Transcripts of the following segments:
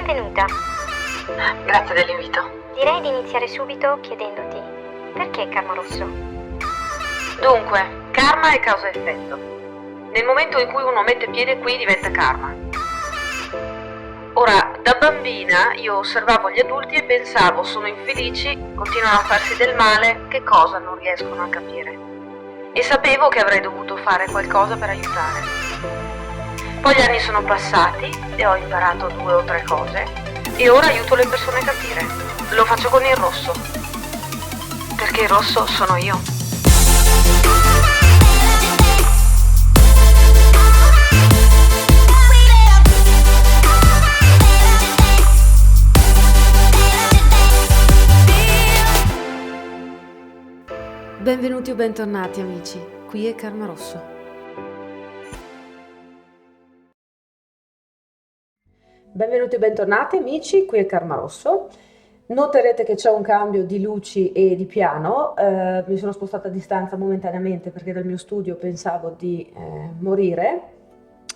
Benvenuta. Grazie dell'invito. Direi di iniziare subito chiedendoti perché Karma Rosso? Dunque, karma è causa e effetto. Nel momento in cui uno mette piede qui diventa karma. Ora, da bambina io osservavo gli adulti e pensavo, sono infelici, continuano a farsi del male, che cosa non riescono a capire. E sapevo che avrei dovuto fare qualcosa per aiutare. Poi gli anni sono passati e ho imparato 2 o 3 cose e ora aiuto le persone a capire. Lo faccio con il rosso, perché il rosso sono io. Benvenuti o bentornati amici, qui è Karma Rosso. Benvenuti e bentornati amici, qui è Karma Rosso. Noterete che c'è un cambio di luci e di piano, mi sono spostata a distanza momentaneamente perché dal mio studio pensavo di morire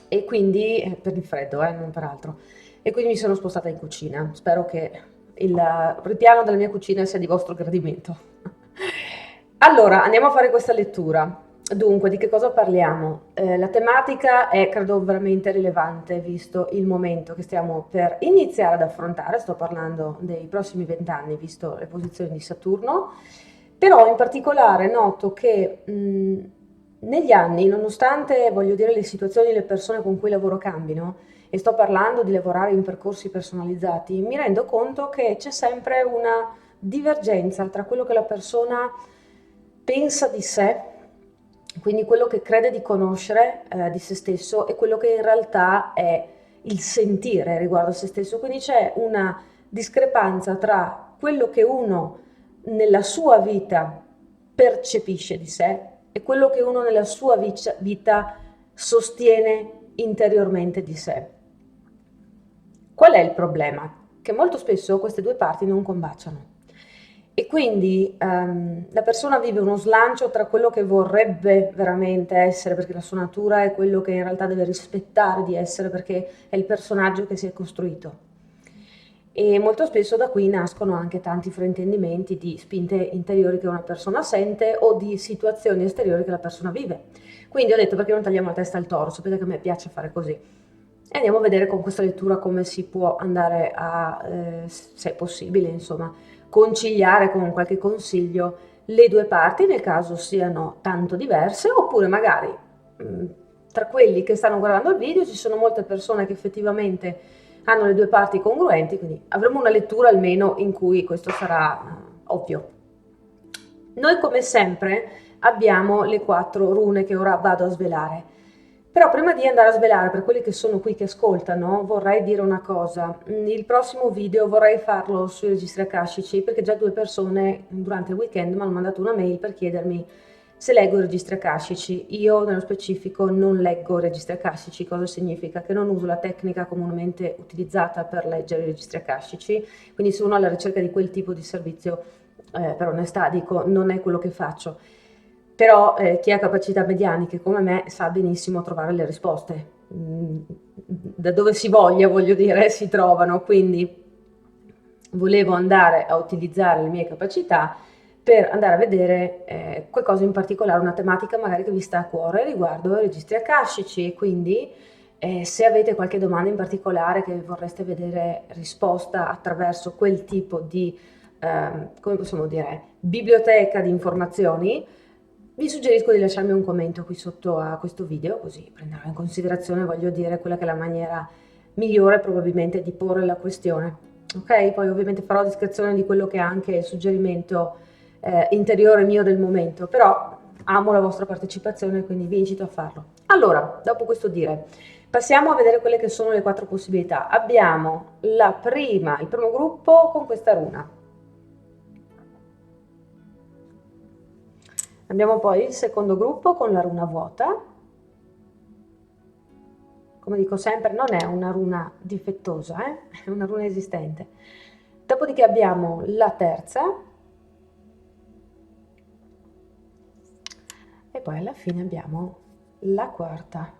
e quindi, per il freddo, non per altro, e quindi mi sono spostata in cucina. Spero che il ripiano della mia cucina sia di vostro gradimento. Allora, andiamo a fare questa lettura. Dunque, di che cosa parliamo? La tematica è, credo, veramente rilevante, visto il momento che stiamo per iniziare ad affrontare. Sto parlando dei prossimi 20 anni, visto le posizioni di Saturno. Però in particolare noto che negli anni, nonostante, voglio dire, le situazioni e le persone con cui lavoro cambino, e sto parlando di lavorare in percorsi personalizzati, mi rendo conto che c'è sempre una divergenza tra quello che la persona pensa di sé, quindi quello che crede di conoscere di se stesso, e quello che in realtà è il sentire riguardo a se stesso. Quindi c'è una discrepanza tra quello che uno nella sua vita percepisce di sé e quello che uno nella sua vita sostiene interiormente di sé. Qual è il problema? Che molto spesso queste due parti non combaciano. E quindi la persona vive uno slancio tra quello che vorrebbe veramente essere, perché la sua natura è quello che in realtà deve rispettare di essere, perché è il personaggio che si è costruito. E molto spesso da qui nascono anche tanti fraintendimenti di spinte interiori che una persona sente o di situazioni esteriori che la persona vive. Quindi ho detto, perché non tagliamo la testa al toro? Sapete che a me piace fare così. E andiamo a vedere con questa lettura come si può andare a, se è possibile, insomma, conciliare con qualche consiglio le due parti nel caso siano tanto diverse, oppure magari tra quelli che stanno guardando il video ci sono molte persone che effettivamente hanno le due parti congruenti, quindi avremo una lettura almeno in cui questo sarà ovvio. Noi come sempre abbiamo le 4 rune che ora vado a svelare. Però prima di andare a svelare, per quelli che sono qui che ascoltano, vorrei dire una cosa. Il prossimo video vorrei farlo sui registri akashici, perché già 2 persone durante il weekend mi hanno mandato una mail per chiedermi se leggo i registri akashici. Io nello specifico non leggo registri akashici. Cosa significa? Che non uso la tecnica comunemente utilizzata per leggere i registri akashici, quindi se uno è alla ricerca di quel tipo di servizio, per onestà dico, non è quello che faccio. Però chi ha capacità medianiche come me sa benissimo trovare le risposte. Da dove si voglia, voglio dire, si trovano, quindi volevo andare a utilizzare le mie capacità per andare a vedere qualcosa in particolare, una tematica magari che vi sta a cuore riguardo ai registri akashici, e quindi se avete qualche domanda in particolare che vorreste vedere risposta attraverso quel tipo di, come possiamo dire, biblioteca di informazioni, vi suggerisco di lasciarmi un commento qui sotto a questo video, così prenderò in considerazione, voglio dire, quella che è la maniera migliore probabilmente di porre la questione. Ok? Poi ovviamente farò descrizione di quello che è anche il suggerimento interiore mio del momento, però amo la vostra partecipazione, quindi vi incito a farlo. Allora, dopo questo dire, passiamo a vedere quelle che sono le 4 possibilità. Abbiamo il primo gruppo con questa runa. Abbiamo poi il secondo gruppo con la runa vuota. Come dico sempre, non è una runa difettosa, è una runa esistente. Dopodiché abbiamo la terza. E poi alla fine abbiamo la quarta.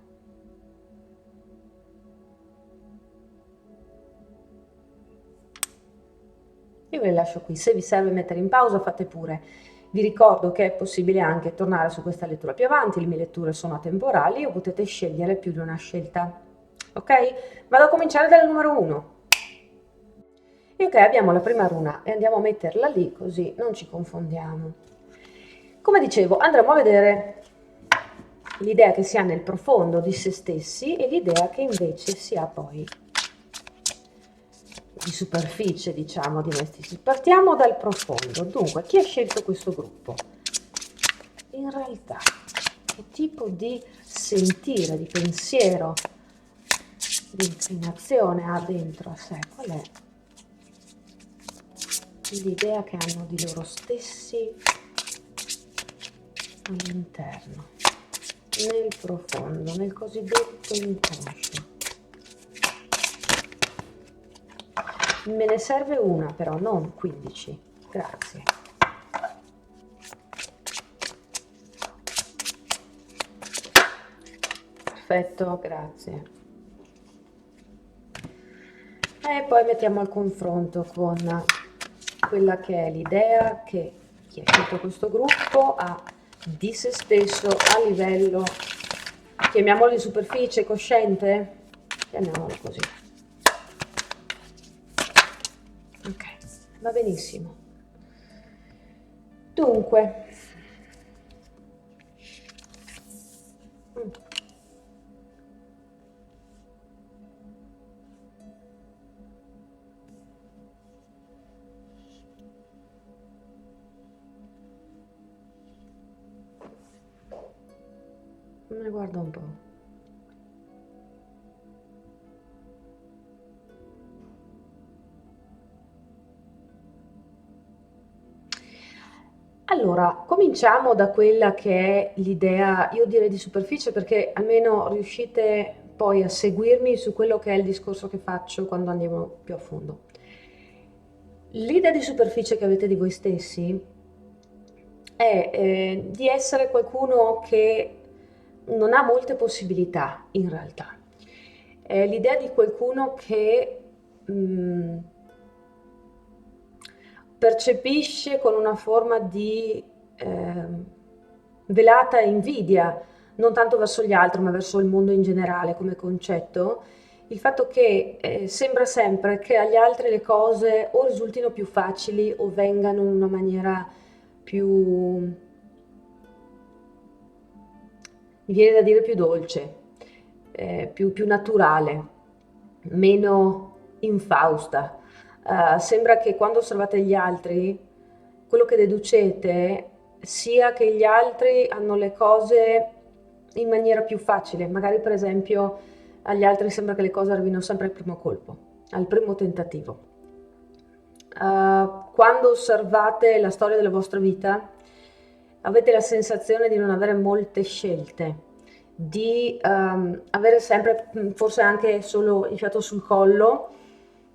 Io ve le lascio qui, se vi serve mettere in pausa fate pure. Vi ricordo che è possibile anche tornare su questa lettura più avanti, le mie letture sono atemporali o potete scegliere più di una scelta. Ok? Vado a cominciare dal numero 1. E ok, abbiamo la prima runa e andiamo a metterla lì così non ci confondiamo. Come dicevo, andremo a vedere l'idea che si ha nel profondo di se stessi e l'idea che invece si ha poi di superficie, diciamo, di noi stessi. Partiamo dal profondo. Dunque, chi ha scelto questo gruppo? In realtà, che tipo di sentire, di pensiero, di inclinazione ha dentro a sé? Qual è l'idea che hanno di loro stessi all'interno, nel profondo, nel cosiddetto inconscio? Me ne serve una però, non 15. Grazie. Perfetto, grazie. E poi mettiamo al confronto con quella che è l'idea che chi ha scelto questo gruppo ha di se stesso a livello, chiamiamolo di superficie, cosciente? Chiamiamolo così. Ok, va benissimo. Dunque, ne guardo un po'. Allora, cominciamo da quella che è l'idea, io direi di superficie, perché almeno riuscite poi a seguirmi su quello che è il discorso che faccio quando andiamo più a fondo. L'idea di superficie che avete di voi stessi è di essere qualcuno che non ha molte possibilità in realtà. È l'idea di qualcuno che percepisce con una forma di velata invidia, non tanto verso gli altri, ma verso il mondo in generale come concetto, il fatto che sembra sempre che agli altri le cose o risultino più facili o vengano in una maniera più, mi viene da dire più dolce, più naturale, meno infausta. Sembra che quando osservate gli altri, quello che deducete sia che gli altri hanno le cose in maniera più facile. Magari, per esempio, agli altri sembra che le cose arrivino sempre al primo colpo, al primo tentativo. Quando osservate la storia della vostra vita, avete la sensazione di non avere molte scelte, di avere sempre, forse anche solo il fiato sul collo,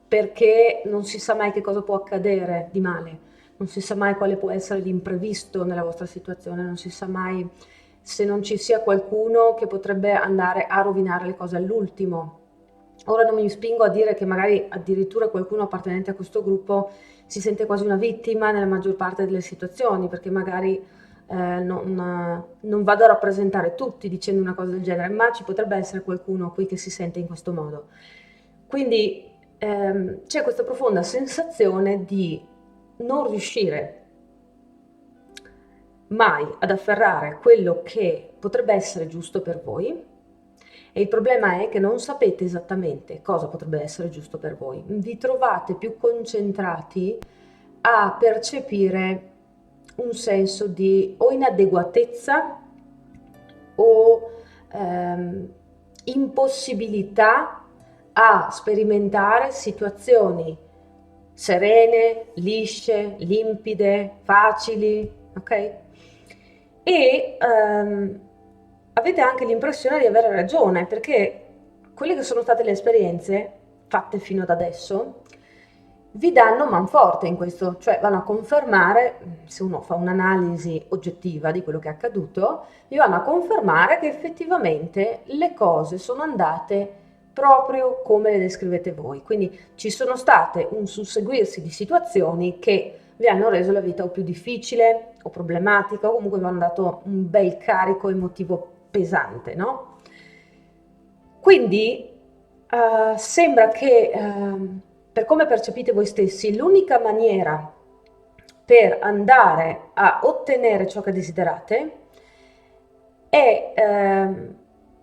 perché non si sa mai che cosa può accadere di male, non si sa mai quale può essere l'imprevisto nella vostra situazione, non si sa mai se non ci sia qualcuno che potrebbe andare a rovinare le cose all'ultimo. Ora non mi spingo a dire che magari addirittura qualcuno appartenente a questo gruppo si sente quasi una vittima nella maggior parte delle situazioni, perché magari non vado a rappresentare tutti dicendo una cosa del genere, ma ci potrebbe essere qualcuno qui che si sente in questo modo. Quindi c'è questa profonda sensazione di non riuscire mai ad afferrare quello che potrebbe essere giusto per voi, e il problema è che non sapete esattamente cosa potrebbe essere giusto per voi. Vi trovate più concentrati a percepire un senso di o inadeguatezza o impossibilità a sperimentare situazioni serene, lisce, limpide, facili, ok? E avete anche l'impressione di avere ragione, perché quelle che sono state le esperienze fatte fino ad adesso vi danno manforte in questo, cioè vanno a confermare, se uno fa un'analisi oggettiva di quello che è accaduto, vi vanno a confermare che effettivamente le cose sono andate proprio come le descrivete voi. Quindi ci sono state un susseguirsi di situazioni che vi hanno reso la vita o più difficile o problematica o comunque vi hanno dato un bel carico emotivo pesante, no? Quindi sembra che per come percepite voi stessi, l'unica maniera per andare a ottenere ciò che desiderate è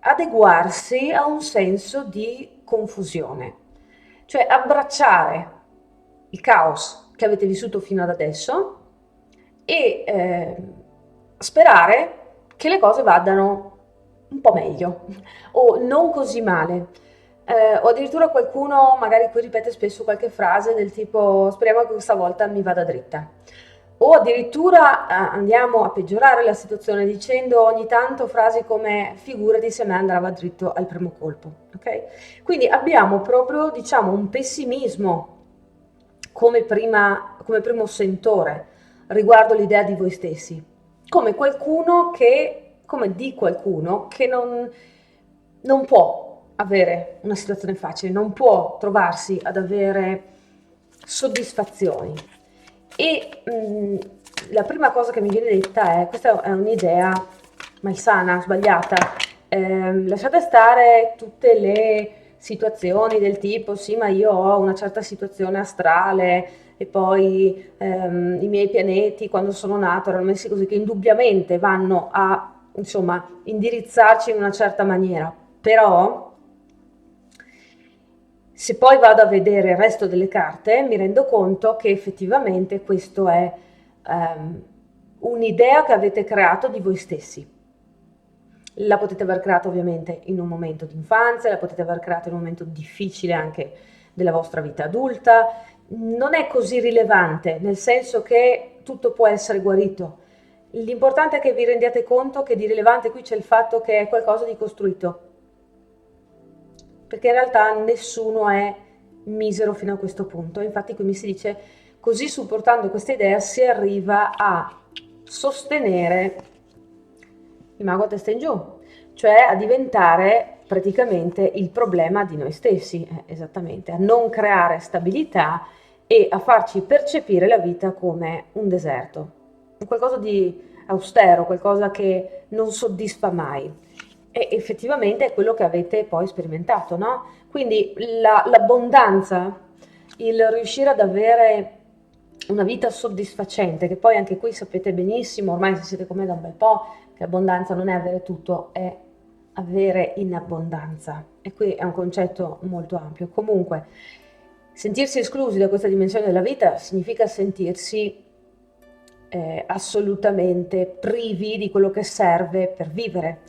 adeguarsi a un senso di confusione, cioè abbracciare il caos che avete vissuto fino ad adesso e sperare che le cose vadano un po' meglio o non così male. O addirittura qualcuno magari qui ripete spesso qualche frase del tipo speriamo che questa volta mi vada dritta. O addirittura andiamo a peggiorare la situazione dicendo ogni tanto frasi come figurati se a me andava dritto al primo colpo. Ok? Quindi abbiamo proprio, diciamo, un pessimismo come primo sentore riguardo l'idea di voi stessi, come di qualcuno che non può avere una situazione facile, non può trovarsi ad avere soddisfazioni. E la prima cosa che mi viene detta è, questa è un'idea malsana, sbagliata, lasciate stare tutte le situazioni del tipo sì ma io ho una certa situazione astrale e poi i miei pianeti quando sono nato erano messi così, che indubbiamente vanno a insomma indirizzarci in una certa maniera, però se poi vado a vedere il resto delle carte mi rendo conto che effettivamente questo è un'idea che avete creato di voi stessi. La potete aver creata ovviamente in un momento di infanzia, la potete aver creata in un momento difficile anche della vostra vita adulta, non è così rilevante, nel senso che tutto può essere guarito. L'importante è che vi rendiate conto che di rilevante qui c'è il fatto che è qualcosa di costruito, perché in realtà nessuno è misero fino a questo punto. Infatti qui mi si dice, così supportando questa idea si arriva a sostenere il mago a testa in giù, cioè a diventare praticamente il problema di noi stessi, esattamente, a non creare stabilità e a farci percepire la vita come un deserto, qualcosa di austero, qualcosa che non soddisfa mai. E effettivamente è quello che avete poi sperimentato, no? Quindi l'abbondanza, il riuscire ad avere una vita soddisfacente, che poi anche qui sapete benissimo, ormai se siete con me da un bel po', che abbondanza non è avere tutto, è avere in abbondanza. E qui è un concetto molto ampio. Comunque, sentirsi esclusi da questa dimensione della vita significa sentirsi assolutamente privi di quello che serve per vivere.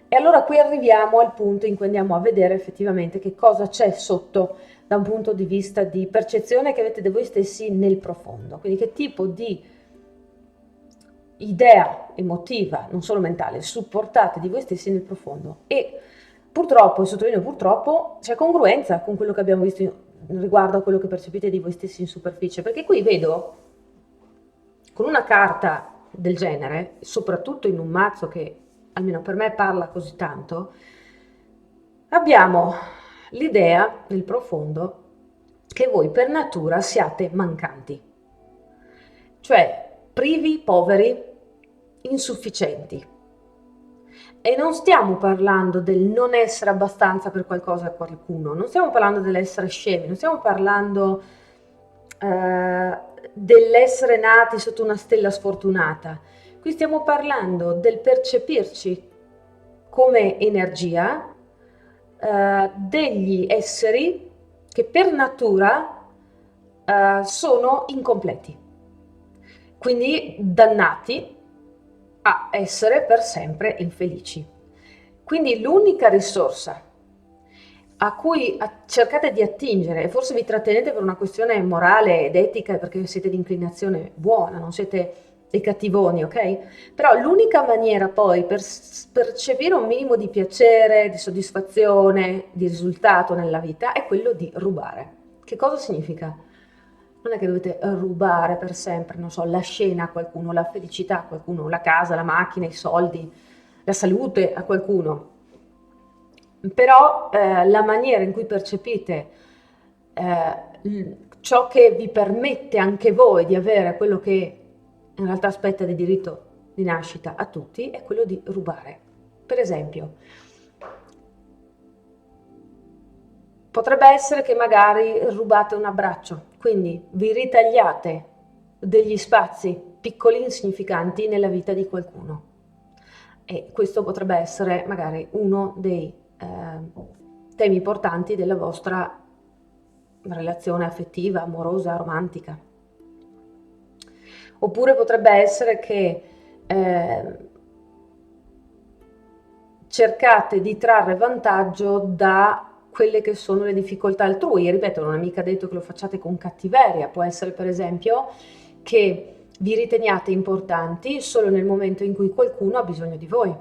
E allora qui arriviamo al punto in cui andiamo a vedere effettivamente che cosa c'è sotto da un punto di vista di percezione che avete di voi stessi nel profondo. Quindi che tipo di idea emotiva, non solo mentale, supportate di voi stessi nel profondo. E purtroppo, e sottolineo purtroppo, c'è congruenza con quello che abbiamo visto riguardo a quello che percepite di voi stessi in superficie, perché qui vedo con una carta del genere, soprattutto in un mazzo che almeno per me parla così tanto, abbiamo l'idea nel profondo che voi per natura siate mancanti, cioè privi, poveri, insufficienti. E non stiamo parlando del non essere abbastanza per qualcosa a qualcuno, non stiamo parlando dell'essere scemi, non stiamo parlando dell'essere nati sotto una stella sfortunata. Qui stiamo parlando del percepirci come energia degli esseri che per natura sono incompleti, quindi dannati a essere per sempre infelici. Quindi l'unica risorsa a cui cercate di attingere, e forse vi trattenete per una questione morale ed etica perché siete di inclinazione buona, non siete dei cattivoni, ok? Però l'unica maniera poi per percepire un minimo di piacere, di soddisfazione, di risultato nella vita è quello di rubare. Che cosa significa? Non è che dovete rubare per sempre, non so, la scena a qualcuno, la felicità a qualcuno, la casa, la macchina, i soldi, la salute a qualcuno. però la maniera in cui percepite ciò che vi permette anche voi di avere quello che in realtà spetta di diritto di nascita a tutti è quello di rubare. Per esempio, potrebbe essere che magari rubate un abbraccio, quindi vi ritagliate degli spazi piccoli insignificanti nella vita di qualcuno, e questo potrebbe essere magari uno dei temi portanti della vostra relazione affettiva, amorosa, romantica. Oppure potrebbe essere che cercate di trarre vantaggio da quelle che sono le difficoltà altrui. E ripeto, non è mica detto che lo facciate con cattiveria, può essere per esempio che vi riteniate importanti solo nel momento in cui qualcuno ha bisogno di voi.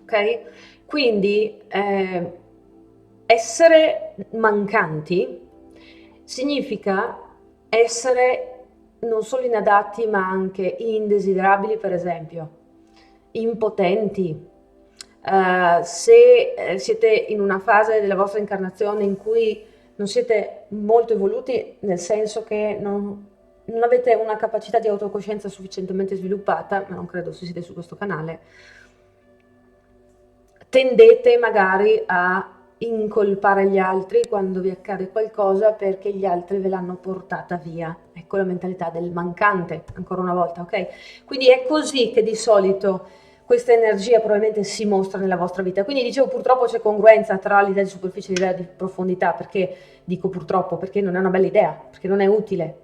Ok? Quindi essere mancanti significa essere non solo inadatti ma anche indesiderabili, per esempio, impotenti. Se siete in una fase della vostra incarnazione in cui non siete molto evoluti, nel senso che non avete una capacità di autocoscienza sufficientemente sviluppata, ma non credo se siete su questo canale, tendete magari a incolpare gli altri quando vi accade qualcosa perché gli altri ve l'hanno portata via. Ecco la mentalità del mancante, ancora una volta, ok? Quindi è così che di solito questa energia probabilmente si mostra nella vostra vita. Quindi dicevo, purtroppo c'è congruenza tra l'idea di superficie e l'idea di profondità. Perché dico purtroppo? Perché non è una bella idea, perché non è utile.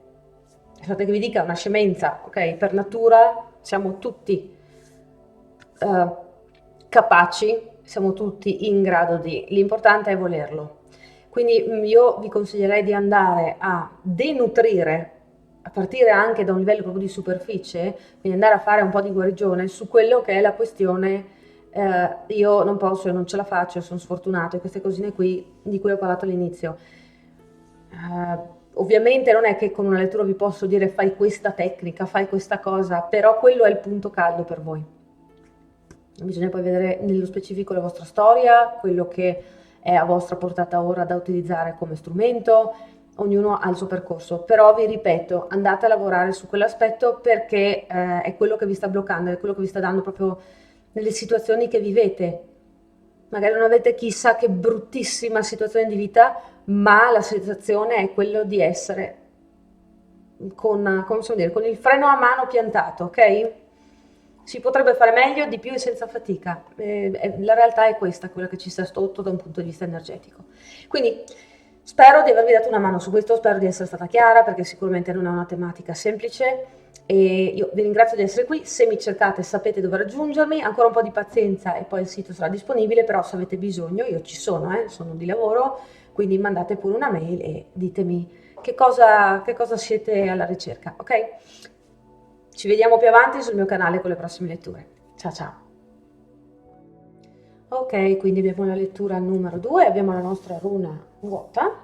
Lasciate che vi dica, una scemenza, ok? Per natura siamo tutti capaci, siamo tutti in grado di, l'importante è volerlo. Quindi io vi consiglierei di andare a denutrire, a partire anche da un livello proprio di superficie, quindi andare a fare un po' di guarigione su quello che è la questione io non posso, io non ce la faccio, sono sfortunato, e queste cosine qui di cui ho parlato all'inizio. Ovviamente non è che con una lettura vi posso dire fai questa tecnica, fai questa cosa, però quello è il punto caldo per voi. Bisogna poi vedere nello specifico la vostra storia, quello che è a vostra portata ora da utilizzare come strumento, ognuno ha il suo percorso, però vi ripeto, andate a lavorare su quell'aspetto perché è quello che vi sta bloccando, è quello che vi sta dando proprio nelle situazioni che vivete. Magari non avete chissà che bruttissima situazione di vita, ma la sensazione è quello di essere con, come si può dire, con il freno a mano piantato, ok? Si potrebbe fare meglio, di più e senza fatica. La realtà è questa, quella che ci sta sotto da un punto di vista energetico. Quindi spero di avervi dato una mano su questo, spero di essere stata chiara, perché sicuramente non è una tematica semplice. E io vi ringrazio di essere qui. Se mi cercate sapete dove raggiungermi, ancora un po' di pazienza e poi il sito sarà disponibile, però se avete bisogno io ci sono, sono di lavoro, quindi mandate pure una mail e ditemi che cosa siete alla ricerca, ok? Ci vediamo più avanti sul mio canale con le prossime letture. Ciao ciao! Ok, quindi abbiamo la lettura numero 2, abbiamo la nostra runa vuota.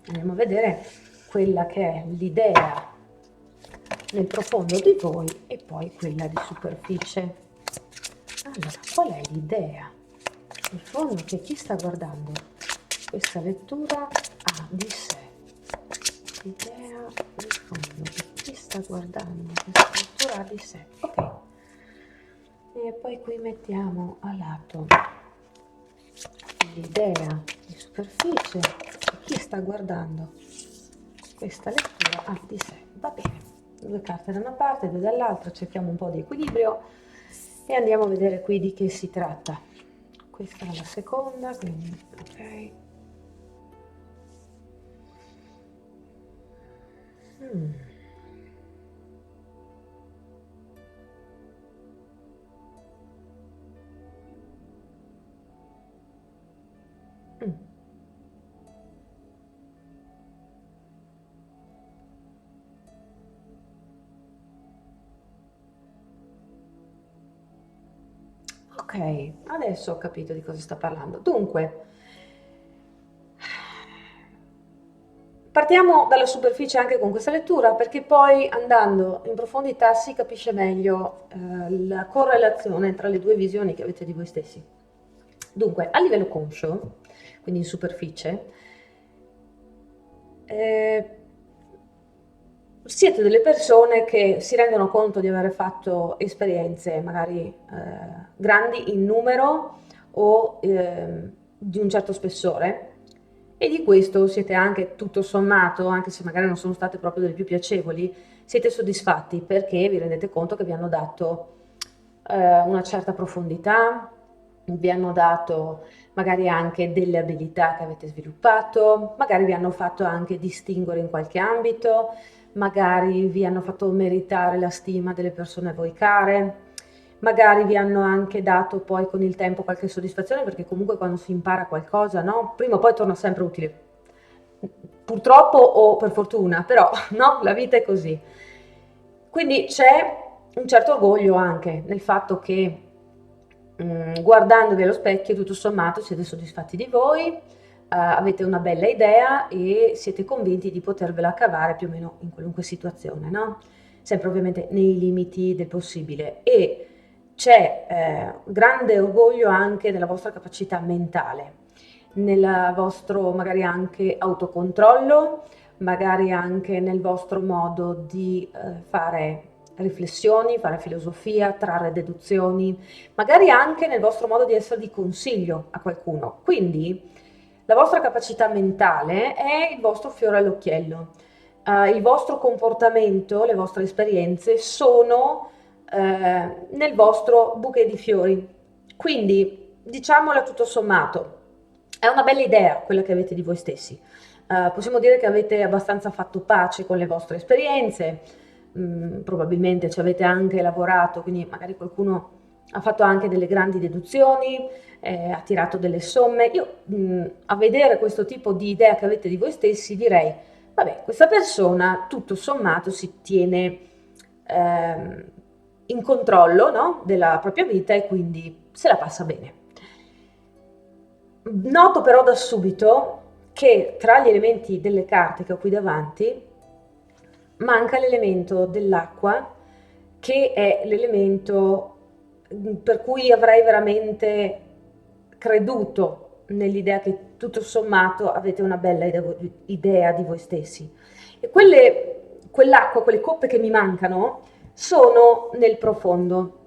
Andiamo a vedere quella che è l'idea nel profondo di voi e poi quella di superficie. Allora, qual è l'idea nel fondo che chi sta guardando questa lettura ha di sé? L'idea nel fondo che chi sta guardando questa lettura ha di sé. Ok. E poi qui mettiamo a lato l'idea di superficie che chi sta guardando questa lettura ha di sé. Va bene. Due carte da una parte, due dall'altra, cerchiamo un po' di equilibrio e andiamo a vedere qui di che si tratta. Questa è la seconda, quindi ok. Ok, adesso ho capito di cosa sta parlando. Dunque, partiamo dalla superficie anche con questa lettura, perché poi andando in profondità si capisce meglio la correlazione tra le due visioni che avete di voi stessi. Dunque, a livello conscio, quindi in superficie, eh, siete delle persone che si rendono conto di aver fatto esperienze magari grandi in numero o di un certo spessore, e di questo siete anche tutto sommato, anche se magari non sono state proprio delle più piacevoli, siete soddisfatti perché vi rendete conto che vi hanno dato una certa profondità, vi hanno dato magari anche delle abilità che avete sviluppato, magari vi hanno fatto anche distinguere in qualche ambito, magari vi hanno fatto meritare la stima delle persone a voi care, magari vi hanno anche dato poi con il tempo qualche soddisfazione, perché comunque quando si impara qualcosa, no? Prima o poi torna sempre utile. Purtroppo o per fortuna, però no, la vita è così. Quindi c'è un certo orgoglio anche nel fatto che guardandovi allo specchio tutto sommato siete soddisfatti di voi, avete una bella idea e siete convinti di potervela cavare più o meno in qualunque situazione, no? Sempre ovviamente nei limiti del possibile, e c'è grande orgoglio anche nella vostra capacità mentale, nel vostro magari anche autocontrollo, magari anche nel vostro modo di fare riflessioni, fare filosofia, trarre deduzioni, magari anche nel vostro modo di essere di consiglio a qualcuno. Quindi la vostra capacità mentale è il vostro fiore all'occhiello. Il vostro comportamento, le vostre esperienze sono nel vostro bouquet di fiori. Quindi, diciamola tutto sommato, è una bella idea quella che avete di voi stessi. Possiamo dire che avete abbastanza fatto pace con le vostre esperienze, probabilmente ci avete anche lavorato, quindi magari qualcuno ha fatto anche delle grandi deduzioni, ha tirato delle somme. Io a vedere questo tipo di idea che avete di voi stessi direi, vabbè, questa persona tutto sommato si tiene in controllo, no? Della propria vita e quindi se la passa bene. Noto però da subito che tra gli elementi delle carte che ho qui davanti manca l'elemento dell'acqua, che è l'elemento per cui avrei veramente creduto nell'idea che tutto sommato avete una bella idea di voi stessi. E quell'acqua, quelle coppe che mi mancano, sono nel profondo.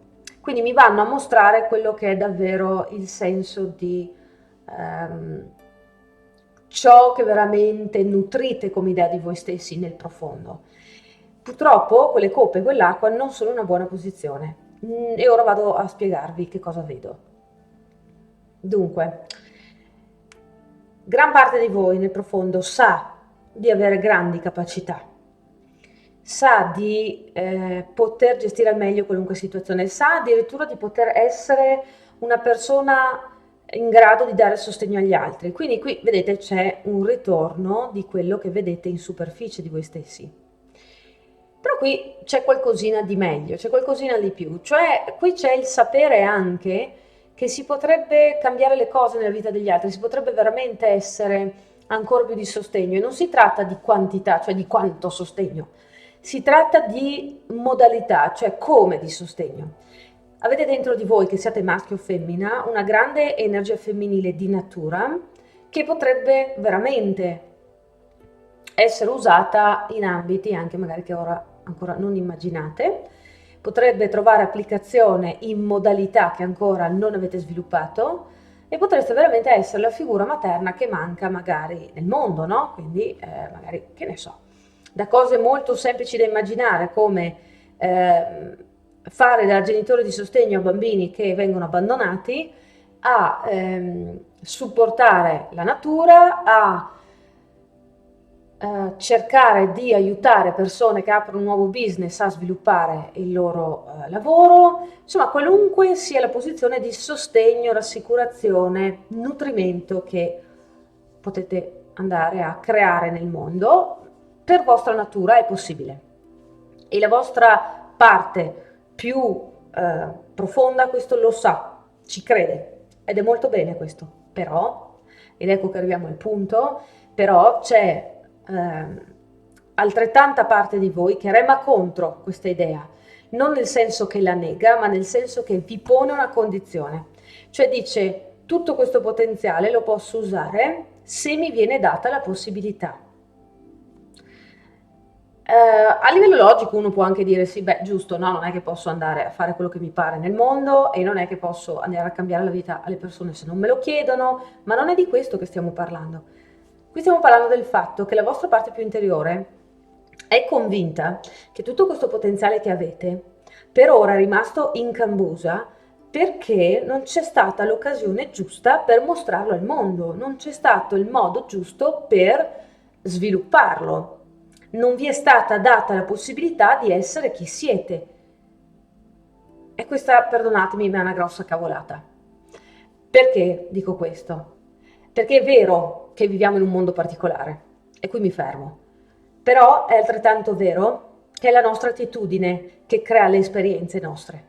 Quindi mi vanno a mostrare quello che è davvero il senso di ciò che veramente nutrite come idea di voi stessi nel profondo. Purtroppo quelle coppe e quell'acqua non sono in una buona posizione. E ora vado a spiegarvi che cosa vedo. Dunque, gran parte di voi nel profondo sa di avere grandi capacità, sa di poter gestire al meglio qualunque situazione, sa addirittura di poter essere una persona in grado di dare sostegno agli altri. Quindi qui vedete c'è un ritorno di quello che vedete in superficie di voi stessi. Però qui c'è qualcosina di meglio, c'è qualcosina di più, cioè qui c'è il sapere anche che si potrebbe cambiare le cose nella vita degli altri, si potrebbe veramente essere ancora più di sostegno, e non si tratta di quantità, cioè di quanto sostegno, si tratta di modalità, cioè come di sostegno. Avete dentro di voi, che siate maschio o femmina, una grande energia femminile di natura che potrebbe veramente essere usata in ambiti anche magari che ora ancora non immaginate, potrebbe trovare applicazione in modalità che ancora non avete sviluppato, e potreste veramente essere la figura materna che manca magari nel mondo, no? Quindi magari, che ne so, da cose molto semplici da immaginare come fare da genitore di sostegno a bambini che vengono abbandonati, a supportare la natura, a cercare di aiutare persone che aprono un nuovo business a sviluppare il loro lavoro, insomma qualunque sia la posizione di sostegno, rassicurazione, nutrimento che potete andare a creare nel mondo, per vostra natura è possibile. E la vostra parte più profonda questo lo sa, ci crede, ed è molto bene questo. Però, ed ecco che arriviamo al punto, però c'è altrettanta parte di voi che rema contro questa idea, non nel senso che la nega, ma nel senso che vi pone una condizione, cioè dice tutto questo potenziale lo posso usare se mi viene data la possibilità. A livello logico uno può anche dire sì, beh, giusto, no, non è che posso andare a fare quello che mi pare nel mondo e non è che posso andare a cambiare la vita alle persone se non me lo chiedono, ma non è di questo che stiamo parlando. Qui stiamo parlando del fatto che la vostra parte più interiore è convinta che tutto questo potenziale che avete per ora è rimasto in cambusa perché non c'è stata l'occasione giusta per mostrarlo al mondo, non c'è stato il modo giusto per svilupparlo. Non vi è stata data la possibilità di essere chi siete. E questa, perdonatemi, ma è una grossa cavolata. Perché dico questo? Perché è vero che viviamo in un mondo particolare, e qui mi fermo, però è altrettanto vero che è la nostra attitudine che crea le esperienze nostre.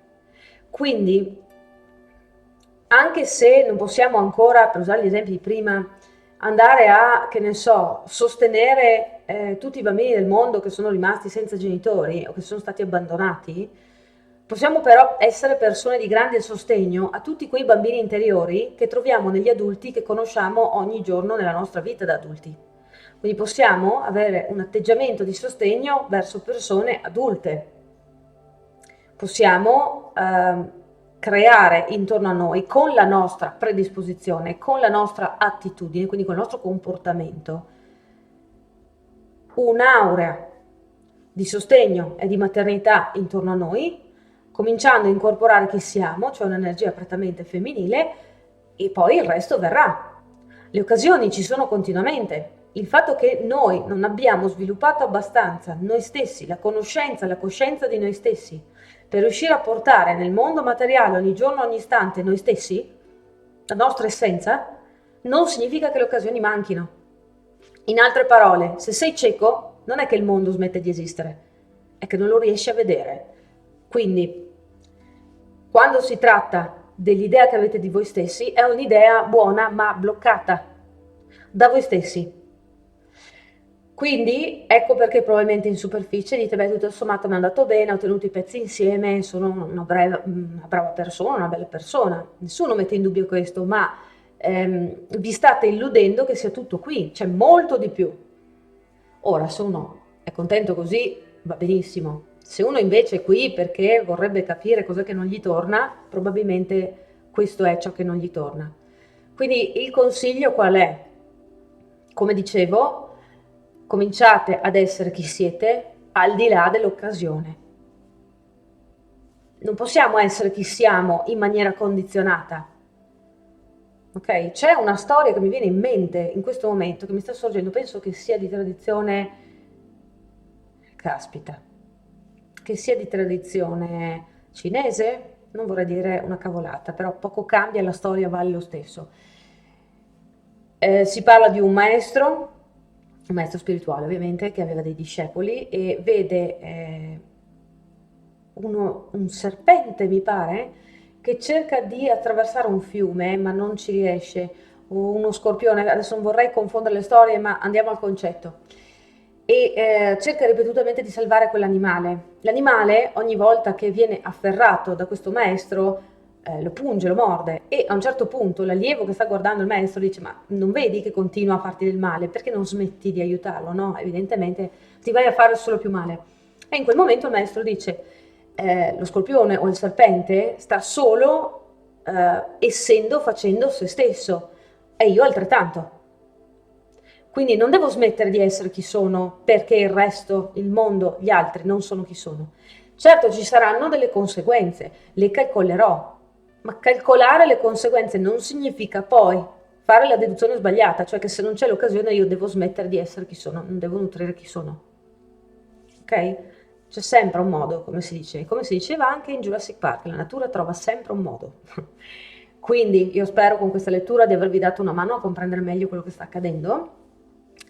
Quindi, anche se non possiamo ancora, per usare gli esempi di prima, andare a, che ne so, sostenere tutti i bambini del mondo che sono rimasti senza genitori o che sono stati abbandonati, possiamo però essere persone di grande sostegno a tutti quei bambini interiori che troviamo negli adulti che conosciamo ogni giorno nella nostra vita da adulti. Quindi possiamo avere un atteggiamento di sostegno verso persone adulte. Possiamo creare intorno a noi, con la nostra predisposizione, con la nostra attitudine, quindi con il nostro comportamento, un'aurea di sostegno e di maternità intorno a noi, cominciando a incorporare chi siamo, cioè un'energia prettamente femminile, e poi il resto verrà. Le occasioni ci sono continuamente. Il fatto che noi non abbiamo sviluppato abbastanza noi stessi, la conoscenza, la coscienza di noi stessi, per riuscire a portare nel mondo materiale ogni giorno, ogni istante noi stessi, la nostra essenza, non significa che le occasioni manchino. In altre parole, se sei cieco, non è che il mondo smette di esistere, è che non lo riesci a vedere. Quindi, quando si tratta dell'idea che avete di voi stessi, è un'idea buona ma bloccata da voi stessi. Quindi ecco perché probabilmente in superficie dite, beh, tutto sommato mi è andato bene, ho tenuto i pezzi insieme, sono una brava persona, una bella persona. Nessuno mette in dubbio questo, ma vi state illudendo che sia tutto qui, c'è molto di più. Ora, se uno è contento così, va benissimo. Se uno invece è qui perché vorrebbe capire cos'è che non gli torna, probabilmente questo è ciò che non gli torna. Quindi il consiglio qual è? Come dicevo, cominciate ad essere chi siete al di là dell'occasione. Non possiamo essere chi siamo in maniera condizionata. Ok? C'è una storia che mi viene in mente in questo momento, che mi sta sorgendo, penso che sia di tradizione, caspita, che sia di tradizione cinese, non vorrei dire una cavolata, però poco cambia, la storia vale lo stesso. Si parla di un maestro spirituale ovviamente, che aveva dei discepoli e vede un serpente, mi pare, che cerca di attraversare un fiume ma non ci riesce, o uno scorpione, adesso non vorrei confondere le storie ma andiamo al concetto, e cerca ripetutamente di salvare quell'animale. L'animale ogni volta che viene afferrato da questo maestro lo punge, lo morde, e a un certo punto l'allievo che sta guardando il maestro dice, ma non vedi che continua a farti del male, perché non smetti di aiutarlo? No, evidentemente ti vai a fare solo più male. E in quel momento il maestro dice, lo scorpione o il serpente sta solo facendo se stesso, e io altrettanto. Quindi non devo smettere di essere chi sono perché il resto, il mondo, gli altri non sono chi sono. Certo ci saranno delle conseguenze, le calcolerò, ma calcolare le conseguenze non significa poi fare la deduzione sbagliata, cioè che se non c'è l'occasione io devo smettere di essere chi sono, non devo nutrire chi sono. Ok? C'è sempre un modo, come si dice, come si diceva anche in Jurassic Park, la natura trova sempre un modo. Quindi io spero con questa lettura di avervi dato una mano a comprendere meglio quello che sta accadendo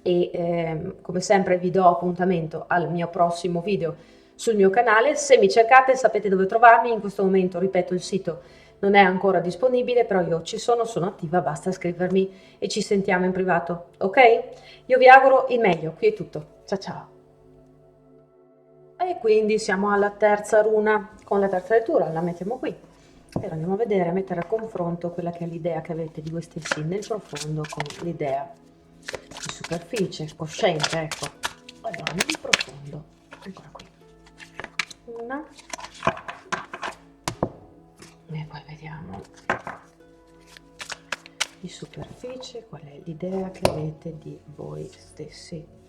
e come sempre vi do appuntamento al mio prossimo video sul mio canale. Se mi cercate sapete dove trovarmi, in questo momento ripeto il sito non è ancora disponibile, però io ci sono attiva, basta scrivermi e ci sentiamo in privato, ok? Io vi auguro il meglio, qui è tutto, ciao ciao! E quindi siamo alla terza runa, con la terza lettura, la mettiamo qui. E ora andiamo a vedere, a mettere a confronto quella che è l'idea che avete di voi stessi nel profondo con l'idea di superficie, cosciente, ecco. Allora, nel profondo, eccola qui. Una. E poi vediamo di superficie, qual è l'idea che avete di voi stessi.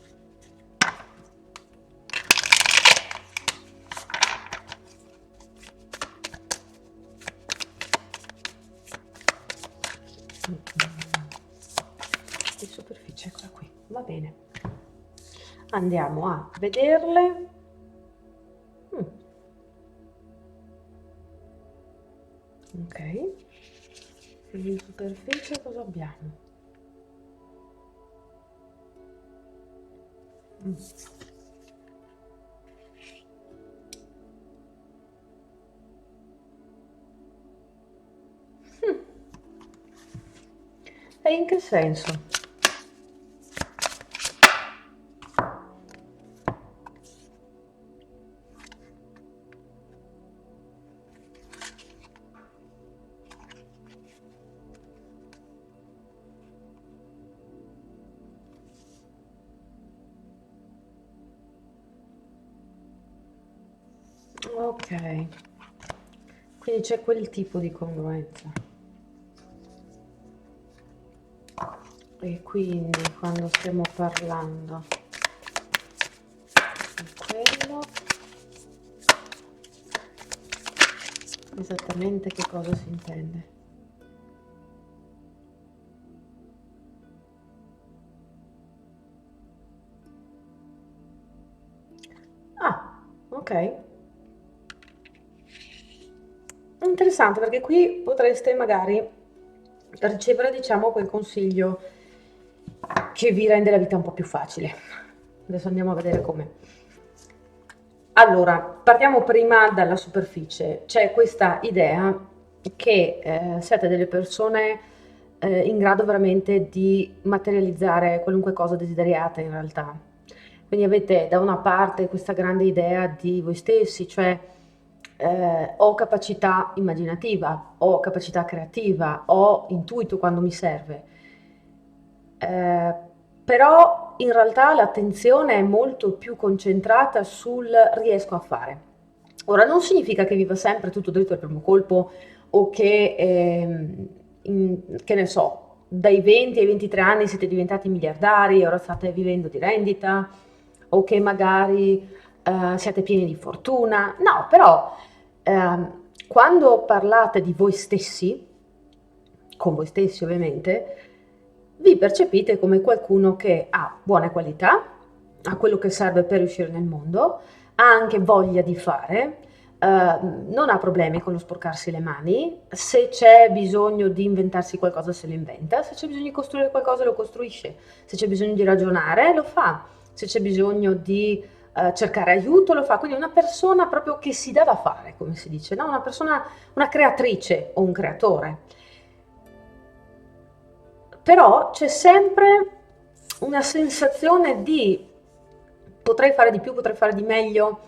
Di superficie, eccola qui, va bene. Andiamo a vederle. Ok, di superficie cosa abbiamo? E in che senso? Ok, quindi c'è quel tipo di congruenza. E quindi quando stiamo parlando di quello, esattamente che cosa si intende? Ah, ok. Interessante, perché qui potreste magari ricevere, diciamo, quel consiglio che vi rende la vita un po' più facile. Adesso andiamo a vedere come. Allora, partiamo prima dalla superficie. C'è questa idea che siete delle persone in grado veramente di materializzare qualunque cosa desideriate in realtà. Quindi avete da una parte questa grande idea di voi stessi, cioè ho capacità immaginativa, ho capacità creativa, ho intuito quando mi serve. Però in realtà l'attenzione è molto più concentrata sul riesco a fare. Ora, non significa che viva sempre tutto dritto al primo colpo o che, che ne so, dai 20 ai 23 anni siete diventati miliardari e ora state vivendo di rendita, o che magari siete pieni di fortuna. No, però quando parlate di voi stessi, con voi stessi ovviamente, vi percepite come qualcuno che ha buone qualità, ha quello che serve per riuscire nel mondo, ha anche voglia di fare, non ha problemi con lo sporcarsi le mani, se c'è bisogno di inventarsi qualcosa se lo inventa, se c'è bisogno di costruire qualcosa lo costruisce, se c'è bisogno di ragionare lo fa, se c'è bisogno di cercare aiuto lo fa, quindi una persona proprio che si dà da fare, come si dice, no? Una persona, una creatrice o un creatore. Però c'è sempre una sensazione di potrei fare di più, potrei fare di meglio,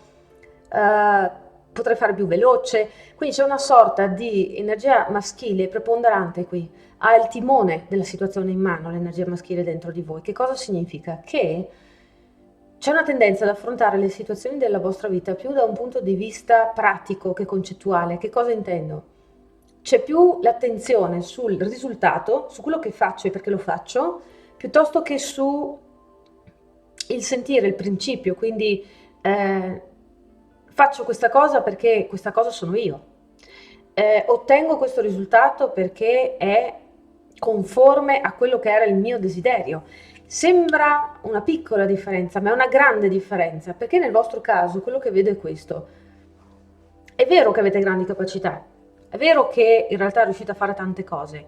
potrei fare più veloce, quindi c'è una sorta di energia maschile preponderante qui, ha il timone della situazione in mano, l'energia maschile dentro di voi. Che cosa significa? Che c'è una tendenza ad affrontare le situazioni della vostra vita più da un punto di vista pratico che concettuale. Che cosa intendo? C'è più l'attenzione sul risultato, su quello che faccio e perché lo faccio, piuttosto che su il sentire, il principio, quindi faccio questa cosa perché questa cosa sono io, ottengo questo risultato perché è conforme a quello che era il mio desiderio. Sembra una piccola differenza, ma è una grande differenza, perché nel vostro caso quello che vedo è questo. È vero che avete grandi capacità, è vero che in realtà riuscite a fare tante cose,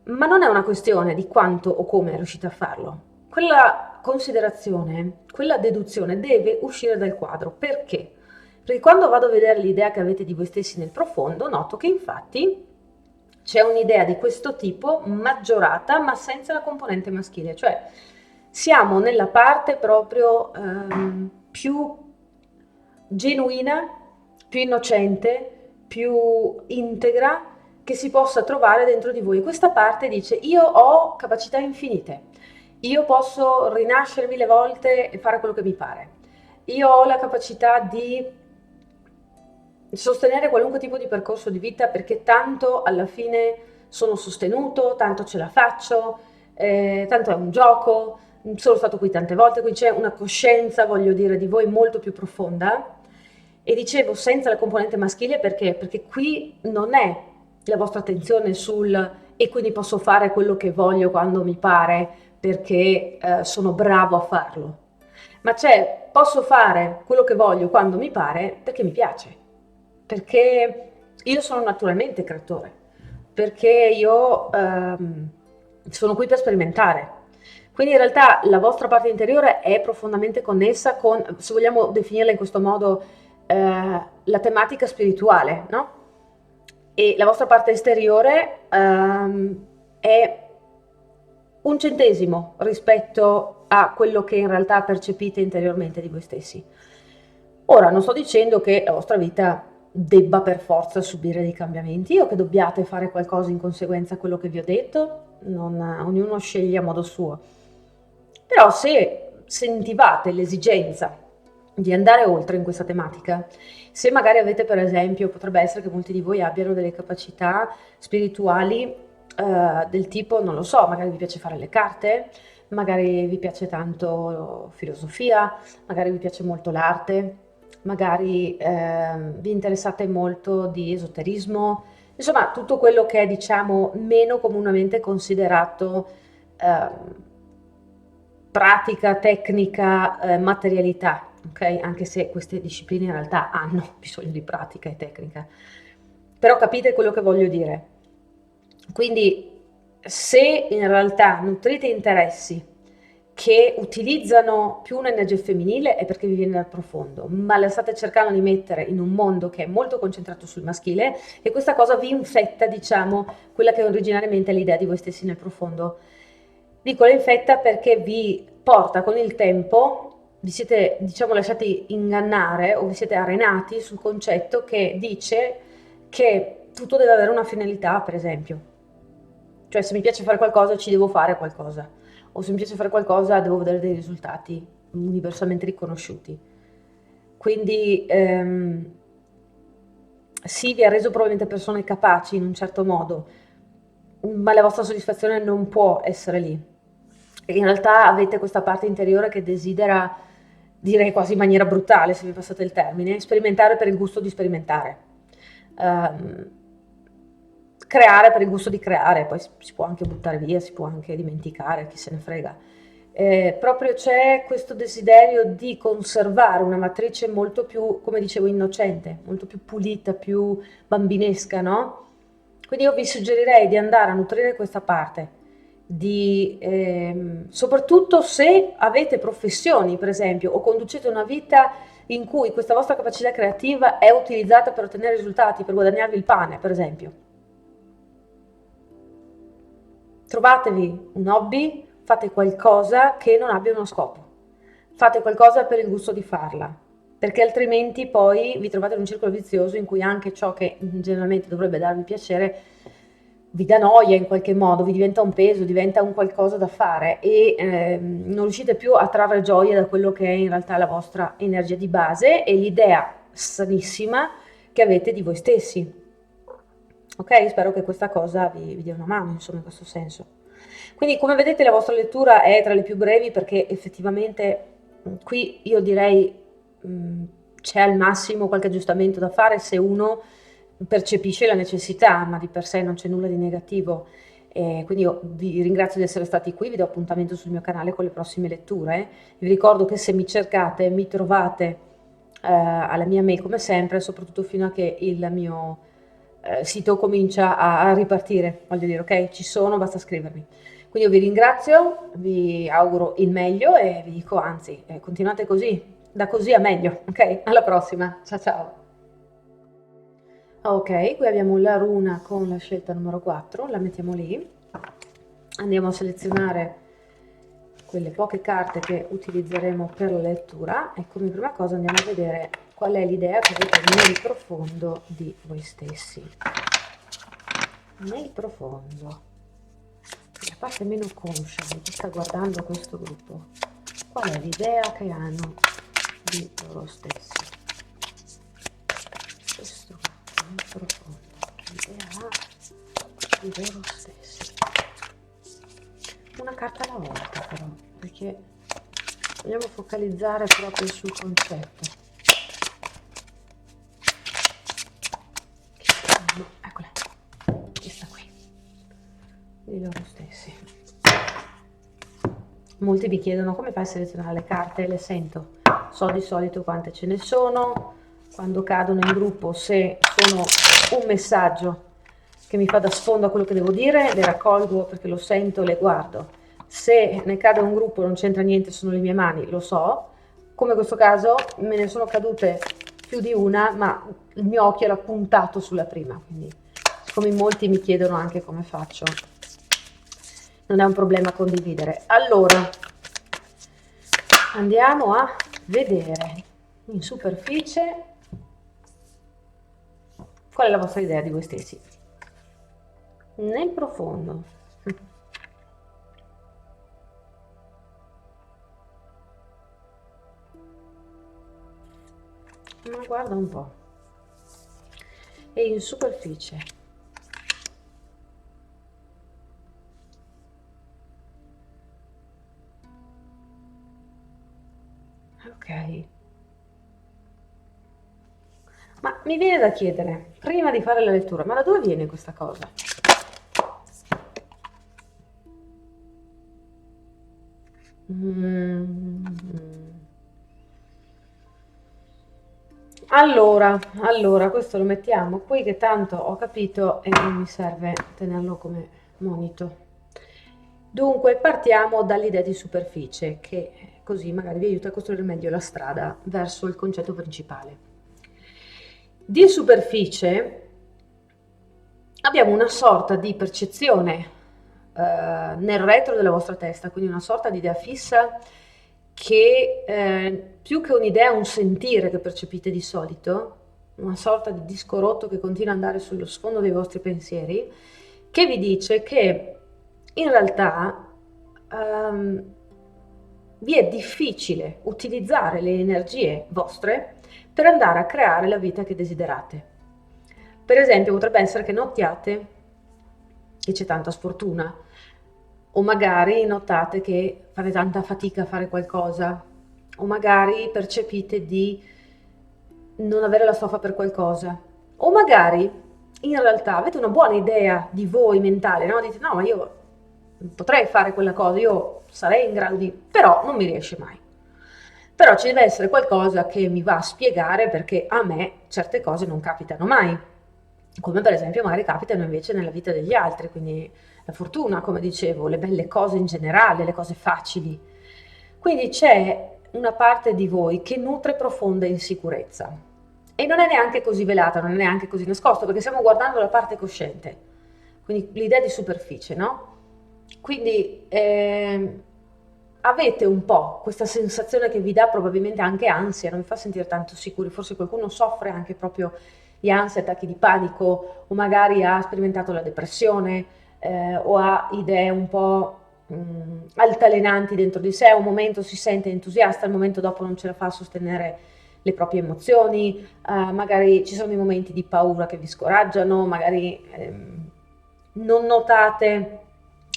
ma non è una questione di quanto o come riuscite a farlo. Quella considerazione, quella deduzione deve uscire dal quadro. Perché? Perché quando vado a vedere l'idea che avete di voi stessi nel profondo, noto che infatti c'è un'idea di questo tipo maggiorata, ma senza la componente maschile. Cioè siamo nella parte proprio più genuina, più innocente, più integra che si possa trovare dentro di voi. Questa parte dice: io ho capacità infinite, io posso rinascere 1000 volte e fare quello che mi pare, io ho la capacità di sostenere qualunque tipo di percorso di vita perché tanto alla fine sono sostenuto, tanto ce la faccio, tanto è un gioco, sono stato qui tante volte, qui c'è una coscienza, voglio dire, di voi molto più profonda. E dicevo senza la componente maschile perché? Perché qui non è la vostra attenzione sul e quindi posso fare quello che voglio quando mi pare perché sono bravo a farlo, ma c'è posso fare quello che voglio quando mi pare perché mi piace, perché io sono naturalmente creatore, perché io sono qui per sperimentare. Quindi in realtà la vostra parte interiore è profondamente connessa con, se vogliamo definirla in questo modo, la tematica spirituale, no? E la vostra parte esteriore è un centesimo rispetto a quello che in realtà percepite interiormente di voi stessi. Ora, non sto dicendo che la vostra vita debba per forza subire dei cambiamenti o che dobbiate fare qualcosa in conseguenza a quello che vi ho detto, ognuno sceglie a modo suo. Però se sentivate l'esigenza di andare oltre in questa tematica, se magari avete per esempio, potrebbe essere che molti di voi abbiano delle capacità spirituali del tipo, non lo so, magari vi piace fare le carte, magari vi piace tanto filosofia, magari vi piace molto l'arte, magari vi interessate molto di esoterismo, insomma tutto quello che è diciamo meno comunemente considerato pratica, tecnica, materialità, ok? Anche se queste discipline in realtà hanno bisogno di pratica e tecnica. Però capite quello che voglio dire. Quindi se in realtà nutrite interessi che utilizzano più un'energia femminile è perché vi viene dal profondo, ma la state cercando di mettere in un mondo che è molto concentrato sul maschile e questa cosa vi infetta, diciamo, quella che è originariamente l'idea di voi stessi nel profondo. Dico la infetta perché vi porta con il tempo, vi siete, diciamo, lasciati ingannare o vi siete arenati sul concetto che dice che tutto deve avere una finalità, per esempio. Cioè se mi piace fare qualcosa ci devo fare qualcosa, o se mi piace fare qualcosa devo vedere dei risultati universalmente riconosciuti. Quindi sì, vi ha reso probabilmente persone capaci in un certo modo, ma la vostra soddisfazione non può essere lì. E in realtà avete questa parte interiore che desidera, direi quasi in maniera brutale, se mi passate il termine, sperimentare per il gusto di sperimentare. Creare per il gusto di creare, poi si può anche buttare via, si può anche dimenticare, chi se ne frega. Proprio c'è questo desiderio di conservare una matrice molto più, come dicevo, innocente, molto più pulita, più bambinesca, no? Quindi io vi suggerirei di andare a nutrire questa parte, soprattutto se avete professioni, per esempio, o conducete una vita in cui questa vostra capacità creativa è utilizzata per ottenere risultati, per guadagnarvi il pane, per esempio. Trovatevi un hobby, fate qualcosa che non abbia uno scopo, fate qualcosa per il gusto di farla, perché altrimenti poi vi trovate in un circolo vizioso in cui anche ciò che generalmente dovrebbe darvi piacere vi dà noia in qualche modo, vi diventa un peso, diventa un qualcosa da fare e non riuscite più a trarre gioia da quello che è in realtà la vostra energia di base e l'idea sanissima che avete di voi stessi. Ok? Spero che questa cosa vi dia una mano, insomma, in questo senso. Quindi, come vedete, la vostra lettura è tra le più brevi perché effettivamente qui io direi c'è al massimo qualche aggiustamento da fare se uno percepisce la necessità, ma di per sé non c'è nulla di negativo. Quindi io vi ringrazio di essere stati qui, vi do appuntamento sul mio canale con le prossime letture. Vi ricordo che se mi cercate mi trovate alla mia mail come sempre, soprattutto fino a che il mio sito comincia a ripartire, voglio dire, ok? Ci sono, basta scrivermi. Quindi io vi ringrazio, vi auguro il meglio e vi dico anzi, continuate così, da così a meglio, ok? Alla prossima, ciao ciao! Ok, qui abbiamo la runa con la scelta numero 4, la mettiamo lì, andiamo a selezionare quelle poche carte che utilizzeremo per la lettura e come prima cosa andiamo a vedere qual è l'idea che avete nel profondo di voi stessi. Nel profondo, la parte meno conscia di chi sta guardando questo gruppo, qual è l'idea che hanno di loro stessi? Questo gruppo nel profondo, che idea ha di loro stessi? Una carta alla volta però, perché vogliamo focalizzare proprio sul concetto. No, eccola, questa qui, di loro stessi. Molti mi chiedono come fai a selezionare le carte, le sento, so di solito quante ce ne sono, quando cadono in gruppo, se sono un messaggio che mi fa da sfondo a quello che devo dire, le raccolgo perché lo sento, le guardo. Se ne cade un gruppo non c'entra niente, sono le mie mani, lo so. Come in questo caso me ne sono cadute più di una, ma il mio occhio era puntato sulla prima, quindi siccome molti mi chiedono anche come faccio, non è un problema condividere. Allora, andiamo a vedere in superficie qual è la vostra idea di voi stessi. Nel profondo. Ma guarda un po'. E in superficie. Ok. Ma mi viene da chiedere, prima di fare la lettura, ma da dove viene questa cosa? Allora, questo lo mettiamo qui che tanto ho capito e non mi serve tenerlo come monito. Dunque, partiamo dall'idea di superficie, che così magari vi aiuta a costruire meglio la strada verso il concetto principale. Di superficie abbiamo una sorta di percezione nel retro della vostra testa, quindi una sorta di idea fissa che più che un'idea è un sentire che percepite di solito, una sorta di disco rotto che continua ad andare sullo sfondo dei vostri pensieri, che vi dice che in realtà vi è difficile utilizzare le energie vostre per andare a creare la vita che desiderate. Per esempio, potrebbe essere che notiate che c'è tanta sfortuna, o magari notate che fate tanta fatica a fare qualcosa, o magari percepite di non avere la stoffa per qualcosa, o magari in realtà avete una buona idea di voi mentale, no? Dite no, ma io potrei fare quella cosa, io sarei in grado di, però non mi riesce mai. Però ci deve essere qualcosa che mi va a spiegare perché a me certe cose non capitano mai, come per esempio magari capitano invece nella vita degli altri, quindi la fortuna, come dicevo, le belle cose in generale, le cose facili. Quindi c'è una parte di voi che nutre profonda insicurezza e non è neanche così velata, non è neanche così nascosto, perché stiamo guardando la parte cosciente, quindi l'idea di superficie, no? Quindi avete un po' questa sensazione che vi dà probabilmente anche ansia, non vi fa sentire tanto sicuri, forse qualcuno soffre anche proprio di ansia, attacchi di panico, o magari ha sperimentato la depressione, o ha idee un po' altalenanti dentro di sé, un momento si sente entusiasta, il momento dopo non ce la fa a sostenere le proprie emozioni, magari ci sono dei momenti di paura che vi scoraggiano, magari non notate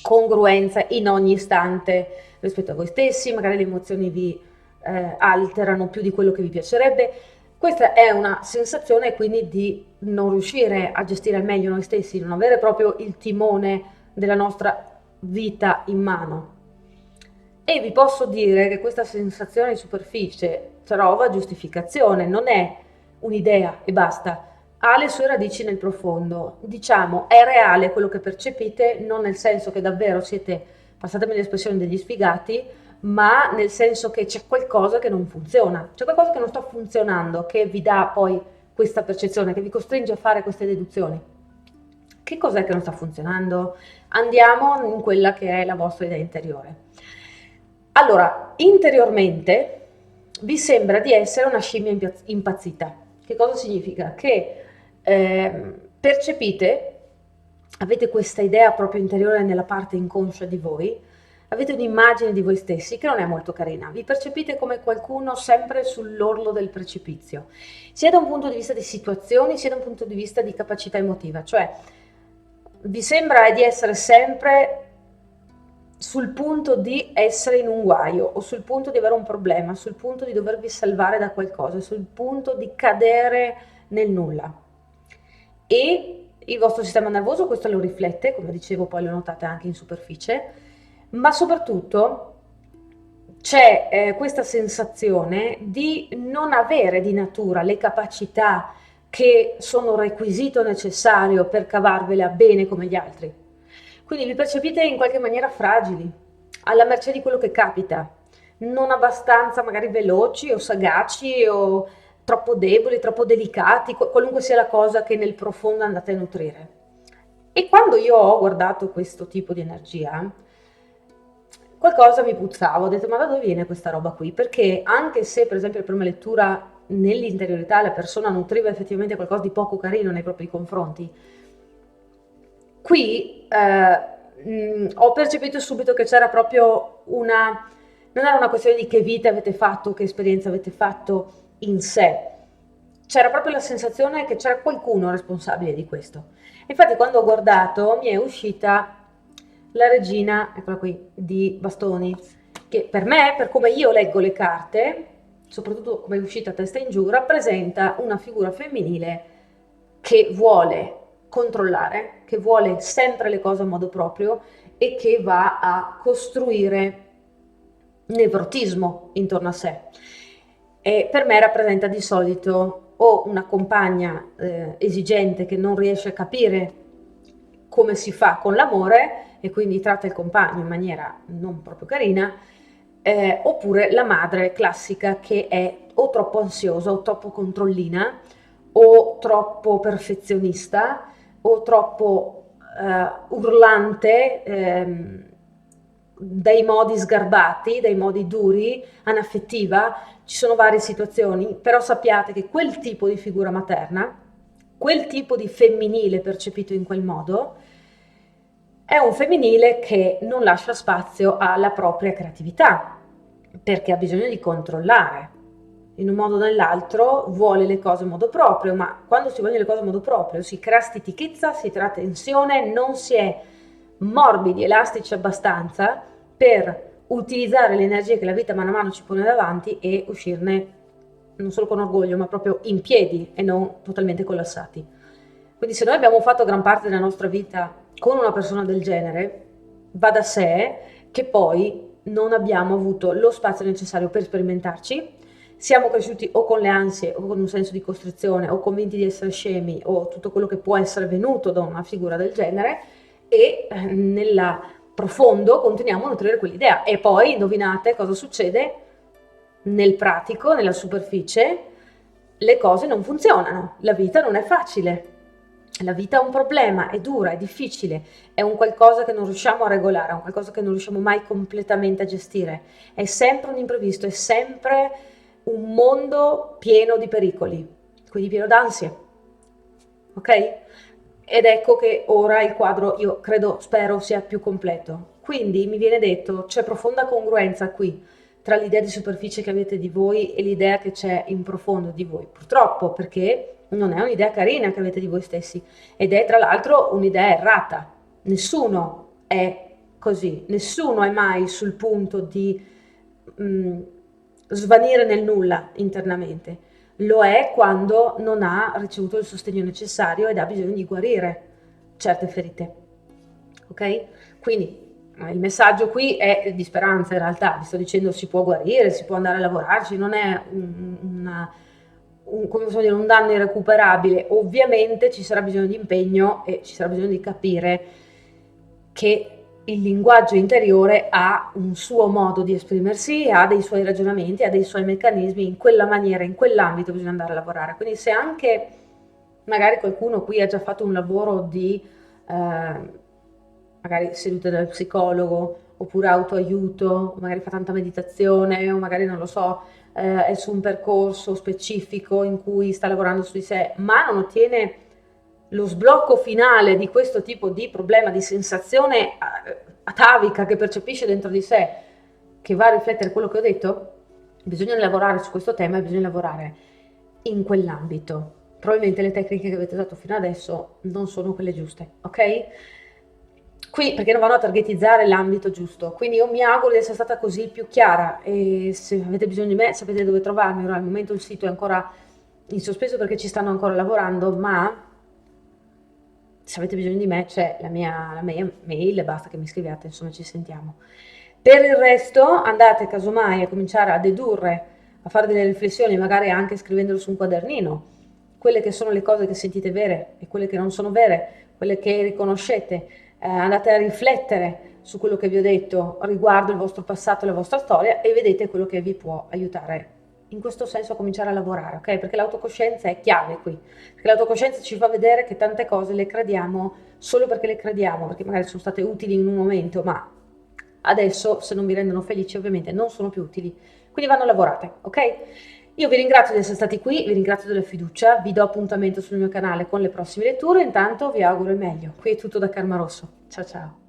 congruenza in ogni istante rispetto a voi stessi, magari le emozioni vi alterano più di quello che vi piacerebbe. Questa è una sensazione quindi di non riuscire a gestire al meglio noi stessi, non avere proprio il timone della nostra vita in mano. E vi posso dire che questa sensazione di superficie trova giustificazione, non è un'idea e basta, ha le sue radici nel profondo. Diciamo, è reale quello che percepite, non nel senso che davvero siete, passatemi l'espressione, degli sfigati, ma nel senso che c'è qualcosa che non funziona, c'è qualcosa che non sta funzionando, che vi dà poi questa percezione, che vi costringe a fare queste deduzioni. Che cos'è che non sta funzionando? Andiamo in quella che è la vostra idea interiore. Allora, interiormente vi sembra di essere una scimmia impazzita. Che cosa significa? Che percepite, avete questa idea proprio interiore nella parte inconscia di voi, avete un'immagine di voi stessi che non è molto carina, vi percepite come qualcuno sempre sull'orlo del precipizio, sia da un punto di vista di situazioni, sia da un punto di vista di capacità emotiva, cioè vi sembra di essere sempre sul punto di essere in un guaio o sul punto di avere un problema, sul punto di dovervi salvare da qualcosa, sul punto di cadere nel nulla. E il vostro sistema nervoso questo lo riflette, come dicevo, poi lo notate anche in superficie, ma soprattutto c'è questa sensazione di non avere di natura le capacità che sono un requisito necessario per cavarvela bene come gli altri. Quindi vi percepite in qualche maniera fragili, alla mercé di quello che capita, non abbastanza magari veloci o sagaci o troppo deboli, troppo delicati, qualunque sia la cosa che nel profondo andate a nutrire. E quando io ho guardato questo tipo di energia, qualcosa mi puzzava, ho detto ma da dove viene questa roba qui? Perché anche se per esempio la prima lettura nell'interiorità la persona nutriva effettivamente qualcosa di poco carino nei propri confronti, qui ho percepito subito che c'era proprio una... non era una questione di che vita avete fatto, che esperienza avete fatto in sé, c'era proprio la sensazione che c'era qualcuno responsabile di questo. Infatti quando ho guardato mi è uscita la regina, eccola qui, di bastoni, che per me, per come io leggo le carte, soprattutto come è uscita a testa in giù, rappresenta una figura femminile che vuole controllare, che vuole sempre le cose a modo proprio e che va a costruire nevrotismo intorno a sé. E per me rappresenta di solito o una compagna esigente che non riesce a capire come si fa con l'amore e quindi tratta il compagno in maniera non proprio carina, oppure la madre classica che è o troppo ansiosa o troppo controllina o troppo perfezionista o troppo urlante, dai modi sgarbati, dai modi duri, anaffettiva. Ci sono varie situazioni, però sappiate che quel tipo di figura materna, quel tipo di femminile percepito in quel modo, è un femminile che non lascia spazio alla propria creatività, perché ha bisogno di controllare. In un modo o nell'altro vuole le cose in modo proprio, ma quando si vogliono le cose in modo proprio si crea stitichezza, si crea tensione, non si è morbidi, elastici abbastanza per utilizzare le energie che la vita mano a mano ci pone davanti e uscirne non solo con orgoglio, ma proprio in piedi e non totalmente collassati. Quindi se noi abbiamo fatto gran parte della nostra vita con una persona del genere, va da sé che poi non abbiamo avuto lo spazio necessario per sperimentarci, siamo cresciuti o con le ansie o con un senso di costrizione o convinti di essere scemi o tutto quello che può essere venuto da una figura del genere e nel profondo continuiamo a nutrire quell'idea e poi indovinate cosa succede? Nel pratico, nella superficie, le cose non funzionano, la vita non è facile. La vita è un problema, è dura, è difficile, è un qualcosa che non riusciamo a regolare, è un qualcosa che non riusciamo mai completamente a gestire. È sempre un imprevisto, è sempre un mondo pieno di pericoli, quindi pieno d'ansie. Ok? Ed ecco che ora il quadro, io credo, spero, sia più completo. Quindi mi viene detto, c'è profonda congruenza qui tra l'idea di superficie che avete di voi e l'idea che c'è in profondo di voi. Purtroppo, perché non è un'idea carina che avete di voi stessi ed è tra l'altro un'idea errata. Nessuno è così, nessuno è mai sul punto di svanire nel nulla internamente. Lo è quando non ha ricevuto il sostegno necessario ed ha bisogno di guarire certe ferite. Ok? Quindi il messaggio qui è di speranza in realtà, vi sto dicendo si può guarire, si può andare a lavorarci, non è come possiamo dire, un danno irrecuperabile. Ovviamente ci sarà bisogno di impegno e ci sarà bisogno di capire che il linguaggio interiore ha un suo modo di esprimersi, ha dei suoi ragionamenti, ha dei suoi meccanismi, in quella maniera, in quell'ambito bisogna andare a lavorare. Quindi se anche magari qualcuno qui ha già fatto un lavoro di magari sedute dal psicologo oppure autoaiuto, magari fa tanta meditazione o magari non lo so, è su un percorso specifico in cui sta lavorando su di sé, ma non ottiene lo sblocco finale di questo tipo di problema, di sensazione atavica che percepisce dentro di sé, che va a riflettere quello che ho detto, bisogna lavorare su questo tema e bisogna lavorare in quell'ambito. Probabilmente le tecniche che avete usato fino adesso non sono quelle giuste, ok? Qui perché non vanno a targetizzare l'ambito giusto, quindi io mi auguro di essere stata così più chiara e se avete bisogno di me sapete dove trovarmi. Ora al momento il sito è ancora in sospeso perché ci stanno ancora lavorando, ma se avete bisogno di me c'è la mia mail, basta che mi scriviate, insomma ci sentiamo. Per il resto andate casomai a cominciare a dedurre, a fare delle riflessioni, magari anche scrivendolo su un quadernino, quelle che sono le cose che sentite vere e quelle che non sono vere, quelle che riconoscete, andate a riflettere su quello che vi ho detto riguardo il vostro passato e la vostra storia e vedete quello che vi può aiutare in questo senso a cominciare a lavorare, ok? Perché l'autocoscienza è chiave qui, perché l'autocoscienza ci fa vedere che tante cose le crediamo solo perché le crediamo, perché magari sono state utili in un momento, ma adesso se non vi rendono felici ovviamente non sono più utili, quindi vanno lavorate, ok? Io vi ringrazio di essere stati qui, vi ringrazio della fiducia, vi do appuntamento sul mio canale con le prossime letture, intanto vi auguro il meglio. Qui è tutto da Karma Rosso, ciao ciao!